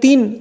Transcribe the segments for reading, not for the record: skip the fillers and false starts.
3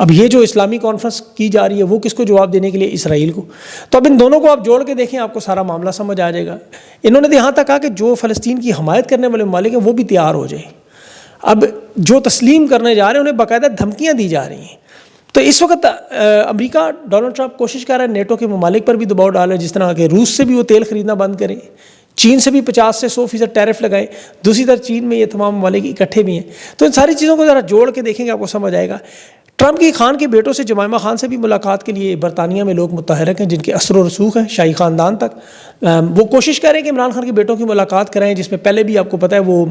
اب یہ جو اسلامی کانفرنس کی جا رہی ہے وہ کس کو جواب دینے کے لیے؟ اسرائیل کو. تو اب ان دونوں کو آپ جوڑ کے دیکھیں آپ کو سارا معاملہ سمجھ آ جائے گا. انہوں نے تو یہاں تک کہا کہ جو فلسطین کی حمایت کرنے والے ممالک ہیں وہ بھی تیار ہو جائیں. اب جو تسلیم کرنے جا رہے ہیں انہیں باقاعدہ دھمکیاں دی جا رہی ہیں. تو اس وقت امریکہ ڈونلڈ ٹرمپ کوشش کر رہا ہے نیٹو کے ممالک پر بھی دباؤ ڈالے، جس طرح کہ روس سے بھی وہ تیل خریدنا بند کریں، چین سے بھی 50 سے 100% ٹیرف لگائیں. دوسری طرف چین میں یہ تمام ممالک اکٹھے بھی ہیں. تو ان ساری چیزوں کو ذرا جوڑ کے دیکھیں گے آپ کو سمجھ آئے گا. ٹرمپ کی خان کے بیٹوں سے، جمائمہ خان سے بھی ملاقات کے لیے برطانیہ میں لوگ متحرک ہیں جن کے اثر و رسوخ ہیں شاہی خاندان تک. وہ کوشش کریں کہ عمران خان کے بیٹوں کی ملاقات کرائیں، جس میں پہلے بھی آپ کو پتہ ہے وہ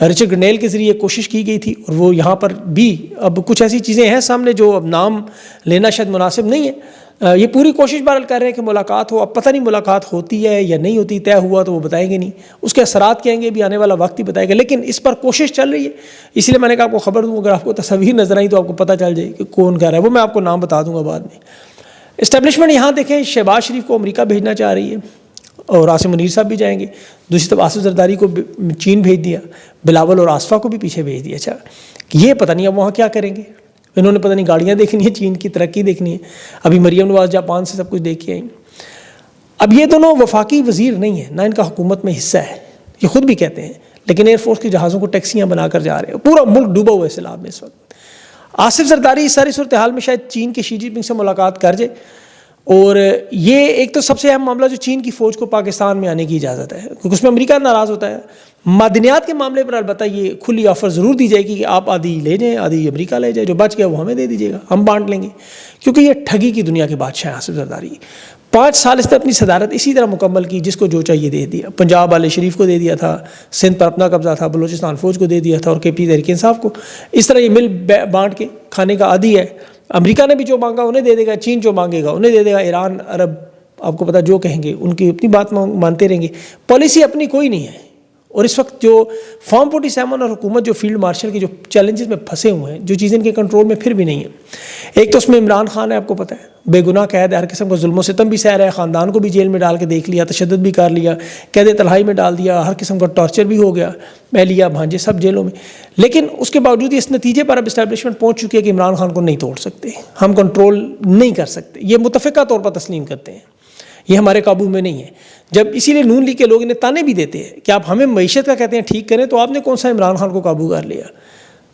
رچرڈ گرنیل کے ذریعے کوشش کی گئی تھی، اور وہ یہاں پر بھی اب کچھ ایسی چیزیں ہیں سامنے جو اب نام لینا شاید مناسب نہیں ہے. یہ پوری کوشش بہرحال کر رہے ہیں کہ ملاقات ہو. اب پتہ نہیں ملاقات ہوتی ہے یا نہیں ہوتی، طے ہوا تو وہ بتائیں گے نہیں، اس کے اثرات کہیں گے بھی آنے والا وقت ہی بتائے گا. لیکن اس پر کوشش چل رہی ہے، اس لیے میں نے کہا آپ کو خبر دوں. اگر آپ کو تصاویر نظر آئی تو آپ کو پتہ چل جائے کہ کون کر رہا ہے، وہ میں آپ کو نام بتا دوں گا بعد میں. اسٹیبلشمنٹ یہاں دیکھیں شہباز شریف کو امریکہ بھیجنا چاہ رہی ہے اور عاصم منیر صاحب بھی جائیں گے. دوسری طرف آصف زرداری کو چین بھیج دیا، بلاول اور آصفہ کو بھی پیچھے بھیج دیا. اچھا یہ پتہ نہیں اب وہاں کیا کریں گے. انہوں نے پتہ نہیں گاڑیاں دیکھنی ہے، چین کی ترقی دیکھنی ہے. ابھی مریم نواز جاپان سے سب کچھ دیکھ کے آئیں. اب یہ دونوں وفاقی وزیر نہیں ہیں، نہ ان کا حکومت میں حصہ ہے، یہ خود بھی کہتے ہیں، لیکن ایئر فورس کے جہازوں کو ٹیکسیاں بنا کر جا رہے ہیں. پورا ملک ڈوبا ہوا ہے سیلاب میں اس وقت. آصف زرداری اس ساری صورتحال میں شاید چین کے شی جن پنگ سے ملاقات کر جائے. اور یہ ایک تو سب سے اہم معاملہ جو چین کی فوج کو پاکستان میں آنے کی اجازت ہے، کیونکہ اس میں امریکہ ناراض ہوتا ہے. معدنیات کے معاملے پر البتہ یہ کھلی آفر ضرور دی جائے گی کہ آپ آدھی لے جائیں، آدھی امریکہ لے جائے، جو بچ گیا وہ ہمیں دے دیجیے گا، ہم بانٹ لیں گے. کیونکہ یہ ٹھگی کی دنیا کے بادشاہ ہیں آصف زرداری. 5 سال اس نے اپنی صدارت اسی طرح مکمل کی، جس کو جو چاہیے دے دیا. پنجاب والے شریف کو دے دیا تھا، سندھ پر اپنا قبضہ تھا، بلوچستان فوج کو دے دیا تھا، اور کے پی تحریک انصاف کو. اس طرح یہ مل بانٹ کے کھانے کا عادی ہے. امریکہ نے بھی جو مانگا انہیں دے دے گا، چین جو مانگے گا انہیں دے دے گا، ایران عرب آپ کو پتہ جو کہیں گے ان کی اپنی بات مانتے رہیں گے. پالیسی اپنی کوئی نہیں ہے. اور اس وقت جو فارم 47 اور حکومت جو فیلڈ مارشل کے جو چیلنجز میں پھنسے ہوئے ہیں، جو چیزیں ان کے کنٹرول میں پھر بھی نہیں ہیں. ایک تو اس میں عمران خان ہے، آپ کو پتہ ہے بے گناہ قید ہے، ہر قسم کا ظلم و ستم بھی سہ رہا ہے، خاندان کو بھی جیل میں ڈال کے دیکھ لیا، تشدد بھی کر لیا، قید تنہائی میں ڈال دیا، ہر قسم کا ٹارچر بھی ہو گیا، اہلیہ بھانجے سب جیلوں میں. لیکن اس کے باوجود اس نتیجے پر اب اسٹیبلشمنٹ پہنچ چکی ہے کہ عمران خان کو نہیں توڑ سکتے، ہم کنٹرول نہیں کر سکتے. یہ متفقہ طور پر تسلیم کرتے ہیں، یہ ہمارے قابو میں نہیں ہے. جب اسی لیے نون لیگ کے لوگ انہیں تانے بھی دیتے ہیں کہ آپ ہمیں معیشت کا کہتے ہیں ٹھیک کریں، تو آپ نے کون سا عمران خان کو قابو کر لیا.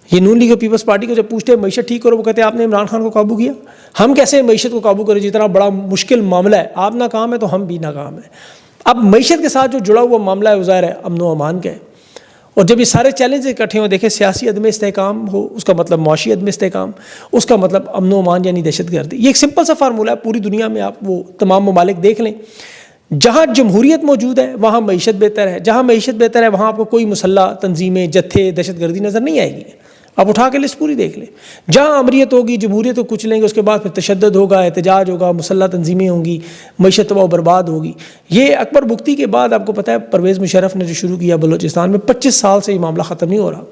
یہ نون لیگ اور پیپلز پارٹی کو جب پوچھتے ہیں معیشت ٹھیک کرو، وہ کہتے ہیں آپ نے عمران خان کو قابو کیا. ہم کیسے معیشت کو قابو کریں جتنا بڑا مشکل معاملہ ہے، آپ ناکام ہے تو ہم بھی ناکام ہیں. اب معیشت کے ساتھ جو جڑا ہوا معاملہ ہے وہ ظاہر ہے امن و امان کا ہے. اور جب یہ سارے چیلنج اکٹھے ہوں، دیکھیں سیاسی عدم استحکام ہو، اس کا مطلب معاشی عدم استحکام، اس کا مطلب امن و امان یعنی دہشت گردی. یہ ایک سمپل سا فارمولہ ہے، پوری دنیا میں آپ وہ تمام ممالک دیکھ لیں. جہاں جمہوریت موجود ہے وہاں معیشت بہتر ہے، جہاں معیشت بہتر ہے وہاں آپ کو کوئی مسلح تنظیمیں، جتھے، دہشت گردی نظر نہیں آئے گی. آپ اٹھا کے لسٹ پوری دیکھ لیں. جہاں امریت ہوگی، جمہوریت کو کچھ لیں گے، اس کے بعد پھر تشدد ہوگا، احتجاج ہوگا، مسلح تنظیمیں ہوں گی، معیشت تباہ و برباد ہوگی. یہ اکبر بگٹی کے بعد آپ کو پتہ ہے پرویز مشرف نے جو شروع کیا بلوچستان میں، 25 سال سے یہ معاملہ ختم نہیں ہو رہا.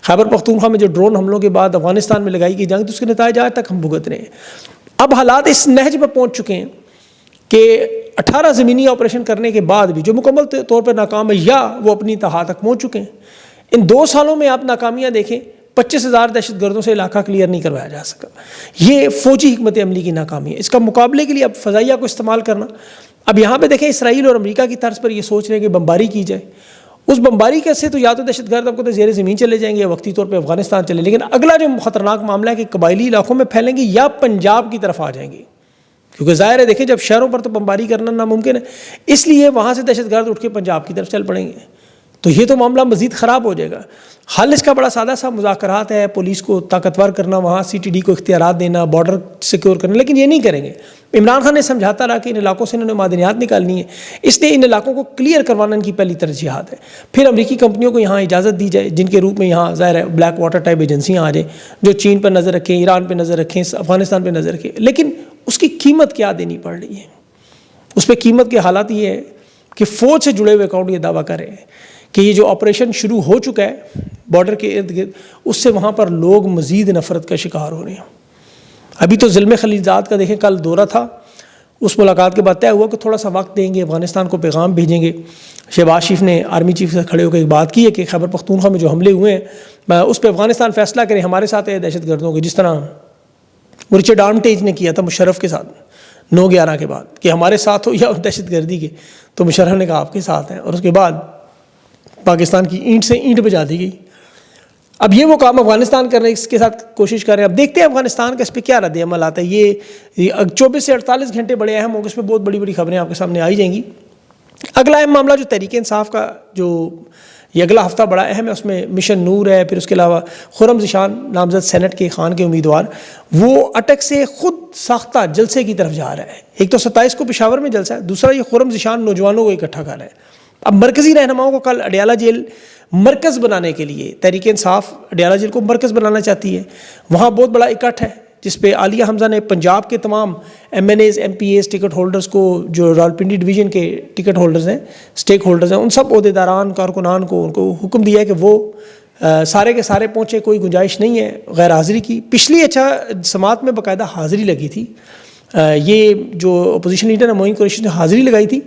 خیبر پختونخوا میں جو ڈرون حملوں کے بعد افغانستان میں لگائی گئی جنگ، تو اس کے نتائج آج تک ہم بھگت رہے ہیں. اب حالات اس نہج پہ پہنچ چکے ہیں کہ 18 زمینی آپریشن کرنے کے بعد بھی جو مکمل طور پر ناکام ہے یا وہ اپنی انتہا تک پہنچ چکے ہیں. ان 2 سالوں میں آپ ناکامیاں دیکھیں، 25,000 دہشت گردوں سے علاقہ کلیئر نہیں کروایا جا سکا. یہ فوجی حکمت عملی کی ناکامی ہے. اس کا مقابلے کے لیے اب فضائیہ کو استعمال کرنا. اب یہاں پہ دیکھیں اسرائیل اور امریکہ کی طرز پر یہ سوچ رہے ہیں کہ بمباری کی جائے. اس بمباری کے سے تو یا تو دہشت گرد آپ کو تو زیر زمین چلے جائیں گے یا وقتی طور پہ افغانستان چلے، لیکن اگلا جو خطرناک معاملہ ہے کہ قبائلی علاقوں میں پھیلیں گے یا پنجاب کی طرف آ جائیں گے. کیونکہ ظاہر ہے دیکھیں جب شہروں پر تو بمباری کرنا ناممکن ہے، اس لیے وہاں سے دہشت گرد اٹھ کے پنجاب کی طرف چل پڑیں گے. تو یہ تو معاملہ مزید خراب ہو جائے گا. حل اس کا بڑا سادہ سا مذاکرات ہے، پولیس کو طاقتور کرنا، وہاں سی ٹی ڈی کو اختیارات دینا، بارڈر سیکیور کرنا، لیکن یہ نہیں کریں گے. عمران خان نے سمجھاتا رہا کہ ان علاقوں سے انہوں نے معدنیات نکالنی ہے، اس لیے ان علاقوں کو کلیئر کروانا ان کی پہلی ترجیحات ہے. پھر امریکی کمپنیوں کو یہاں اجازت دی جائے، جن کے روپ میں یہاں ظاہر ہے بلیک واٹر ٹائپ ایجنسیاں آ جائیں جو چین پر نظر رکھیں، ایران پہ نظر رکھیں، افغانستان پہ نظر رکھیں. لیکن اس کی قیمت کیا دینی پڑ رہی ہے؟ اس پہ قیمت کے حالات یہ ہے کہ فوج سے جڑے ہوئے اکاؤنٹ یہ دعویٰ کر رہے ہیں کہ یہ جو آپریشن شروع ہو چکا ہے بارڈر کے ارد گرد، اس سے وہاں پر لوگ مزید نفرت کا شکار ہو رہے ہیں. ابھی تو ظلم خلیلزاد کا دیکھیں کل دورہ تھا، اس ملاقات کے بعد طے ہوا کہ تھوڑا سا وقت دیں گے، افغانستان کو پیغام بھیجیں گے. شہباز شریف نے آرمی چیف سے کھڑے ہو کے ایک بات کی ہے کہ خیبر پختونخوا میں جو حملے ہوئے ہیں اس پہ افغانستان فیصلہ کرے، ہمارے ساتھ ہے دہشت گردوں کے، جس طرح وہ رچرڈ آرمٹیج نے کیا تھا مشرف کے ساتھ 9/11 کے بعد کہ ہمارے ساتھ ہو یا دہشت گردی کے، تو مشرف نے کہا آپ کے ساتھ ہیں، اور اس کے بعد پاکستان کی اینٹ سے اینٹ بجا دی گئی۔ اب یہ وہ کام افغانستان کرنے کے ساتھ کوشش کر رہے ہیں۔ اب دیکھتے ہیں افغانستان کا اس پہ کیا رد عمل آتا ہے۔ یہ 24 سے 48 گھنٹے بڑے اہم ہوں گے، اس میں بہت بڑی بڑی خبریں آپ کے سامنے آئی جائیں گی۔ اگلا اہم معاملہ جو تحریک انصاف کا جو یہ اگلا ہفتہ بڑا اہم ہے، اس میں مشن نور ہے، پھر اس کے علاوہ خرم ذیشان نامزد سینٹ کے خان کے امیدوار، وہ اٹک سے خود ساختہ جلسے کی طرف جا رہا ہے۔ ایک تو 27 کو پشاور میں جلسہ ہے، دوسرا یہ خرم ذیشان نوجوانوں کو اکٹھا کر رہا ہے۔ اب مرکزی رہنماؤں کو کل اڈیالہ جیل مرکز بنانے کے لیے تحریک انصاف اڈیالہ جیل کو مرکز بنانا چاہتی ہے، وہاں بہت بڑا اکٹھ ہے جس پہ عالیہ حمزہ نے پنجاب کے تمام MNAs MPAs ٹکٹ ہولڈرز کو، جو راولپنڈی ڈویژن کے ٹکٹ ہولڈرز ہیں، سٹیک ہولڈرز ہیں، ان سب عہدیداران کارکنان کو ان کو حکم دیا ہے کہ وہ سارے کے سارے پہنچے، کوئی گنجائش نہیں ہے غیر حاضری کی۔ پچھلی سماعت میں باقاعدہ حاضری لگی تھی، یہ جو اپوزیشن لیڈر ہے معین قریشی نے حاضری لگائی تھی،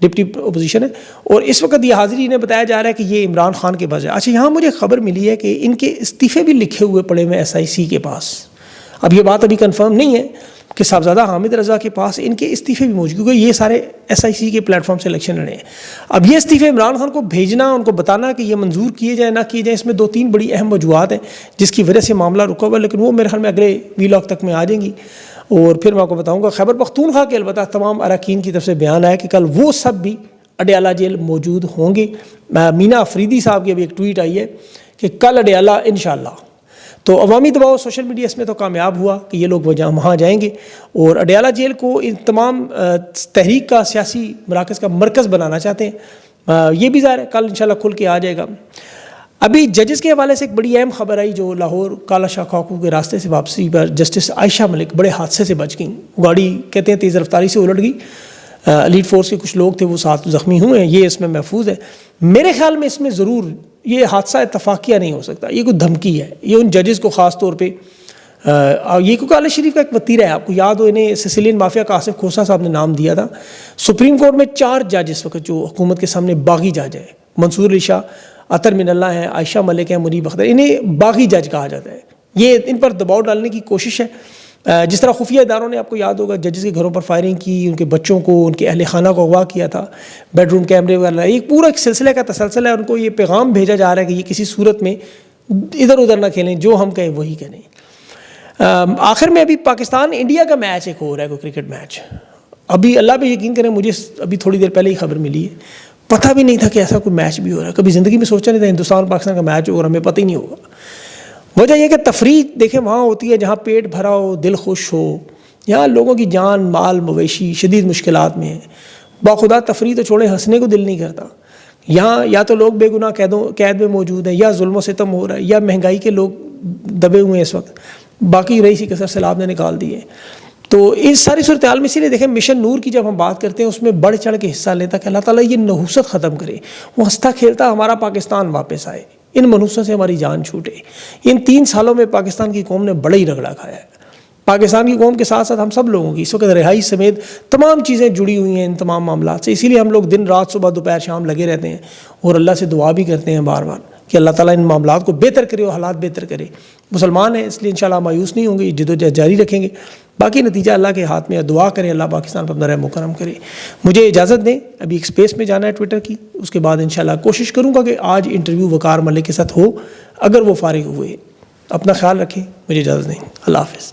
ڈپٹی اپوزیشن ہے، اور اس وقت یہ حاضری انہیں بتایا جا رہا ہے کہ یہ عمران خان کے پاس ہے۔ اچھا، یہاں مجھے خبر ملی ہے کہ ان کے استعفے بھی لکھے ہوئے پڑے ہوئے SIC کے پاس۔ اب یہ بات ابھی کنفرم نہیں ہے کہ صاحبزادہ حامد رضا کے پاس ان کے استعفے بھی موجود، کیونکہ یہ سارے SIC کے پلیٹ فارم سے الیکشن لڑے ہیں۔ اب یہ استعفے عمران خان کو بھیجنا، ان کو بتانا کہ یہ منظور کیے جائیں نہ کیے جائیں، اس میں 2-3 بڑی اہم وجوہات ہیں جس کی وجہ سے معاملہ رکا ہوا ہے، لیکن وہ میرے خیال میں اگلے ویلاگ تک میں آ جائیں گی، اور پھر میں آپ کو بتاؤں گا۔ خیبر پختونخوا کے البتہ تمام اراکین کی طرف سے بیان آیا کہ کل وہ سب بھی اڈیالہ جیل موجود ہوں گے۔ مینا افریدی صاحب کی ابھی ایک ٹویٹ آئی ہے کہ کل اڈیالہ انشاءاللہ۔ تو عوامی دباؤ سوشل میڈیا اس میں تو کامیاب ہوا کہ یہ لوگ وہاں جائیں گے، اور اڈیالہ جیل کو ان تمام تحریک کا سیاسی مراکز کا مرکز بنانا چاہتے ہیں۔ یہ بھی ظاہر ہے کل انشاءاللہ کھل کے آ جائے گا۔ ابھی ججز کے حوالے سے ایک بڑی اہم خبر آئی، جو لاہور کالا شاہ کھاکو کے راستے سے واپسی پر جسٹس عائشہ ملک بڑے حادثے سے بچ گئیں۔ گاڑی کہتے ہیں تیز رفتاری سے الٹ گئی، ایلیٹ فورس کے کچھ لوگ تھے وہ ساتھ زخمی ہوئے ہیں، یہ اس میں محفوظ ہے۔ میرے خیال میں اس میں ضرور یہ حادثہ اتفاقیہ نہیں ہو سکتا، یہ کوئی دھمکی ہے، یہ ان ججز کو خاص طور پہ یہ کیونکہ عالیہ شریف کا ایک وتیرہ ہے، آپ کو یاد ہو انہیں سسیلین مافیا کا آصف کھوسہ صاحب نے نام دیا تھا۔ سپریم کورٹ میں 4 جج اس وقت جو حکومت کے سامنے باغی جج ہیں، منصور علی شاہ، اطہر من اللہ ہیں، عائشہ ملک ہیں، منیب اختر، انہیں باغی جج کہا جاتا ہے۔ یہ ان پر دباؤ ڈالنے کی کوشش ہے، جس طرح خفیہ اداروں نے آپ کو یاد ہوگا ججز کے گھروں پر فائرنگ کی، ان کے بچوں کو، ان کے اہل خانہ کو اغوا کیا تھا، بیڈ روم کیمرے وغیرہ، ایک پورا ایک سلسلے کا تسلسل ہے۔ ان کو یہ پیغام بھیجا جا رہا ہے کہ یہ کسی صورت میں ادھر ادھر نہ کھیلیں، جو ہم کہیں وہی کریں۔ آخر میں ابھی پاکستان انڈیا کا میچ ایک ہو رہا ہے، کوئی کرکٹ میچ، ابھی اللہ پہ یقین کریں مجھے ابھی تھوڑی دیر پہلے ہی خبر ملی ہے، پتہ بھی نہیں تھا کہ ایسا کوئی میچ بھی ہو رہا ہے، کبھی زندگی میں سوچا نہیں تھا ہندوستان پاکستان کا میچ ہو رہا ہے، ہمیں پتہ ہی نہیں ہوگا۔ وجہ یہ کہ تفریح دیکھیں وہاں ہوتی ہے جہاں پیٹ بھرا ہو، دل خوش ہو، یہاں لوگوں کی جان مال مویشی شدید مشکلات میں ہیں، باخدا تفریح تو چھوڑیں، ہنسنے کو دل نہیں کرتا۔ یہاں یا تو لوگ بے گناہ قید میں موجود ہیں، یا ظلم و ستم ہو رہا ہے، یا مہنگائی کے لوگ دبے ہوئے ہیں اس وقت، باقی رئیسی کثر سیلاب نے نکال دیے۔ تو اس ساری صورتحال میں اسی لیے دیکھیں مشن نور کی جب ہم بات کرتے ہیں اس میں بڑھ چڑھ کے حصہ لیتا کہ اللہ تعالیٰ یہ نحوست ختم کرے، وہ ہنستا کھیلتا ہمارا پاکستان واپس آئے، ان منحوسوں سے ہماری جان چھوٹے۔ ان 3 سالوں میں پاکستان کی قوم نے بڑا ہی رگڑا کھایا ہے، پاکستان کی قوم کے ساتھ ساتھ ہم سب لوگوں کی اس وقت رہائی سمیت تمام چیزیں جڑی ہوئی ہیں ان تمام معاملات سے، اسی لیے ہم لوگ دن رات صبح دوپہر شام لگے رہتے ہیں اور اللہ سے دعا بھی کرتے ہیں بار بار کہ اللہ تعالیٰ ان معاملات کو بہتر کرے اور حالات بہتر کرے۔ مسلمان ہیں اس لیے انشاءاللہ مایوس نہیں ہوں گے، جدوجہد جاری رکھیں گے، باقی نتیجہ اللہ کے ہاتھ میں، دعا کریں اللہ پاکستان پر اپنا رحم و کرم کرے۔ مجھے اجازت دیں، ابھی ایک سپیس میں جانا ہے ٹویٹر کی، اس کے بعد انشاءاللہ کوشش کروں گا کہ آج انٹرویو وقار ملک کے ساتھ ہو، اگر وہ فارغ ہوئے۔ اپنا خیال رکھیں، مجھے اجازت دیں، اللہ حافظ۔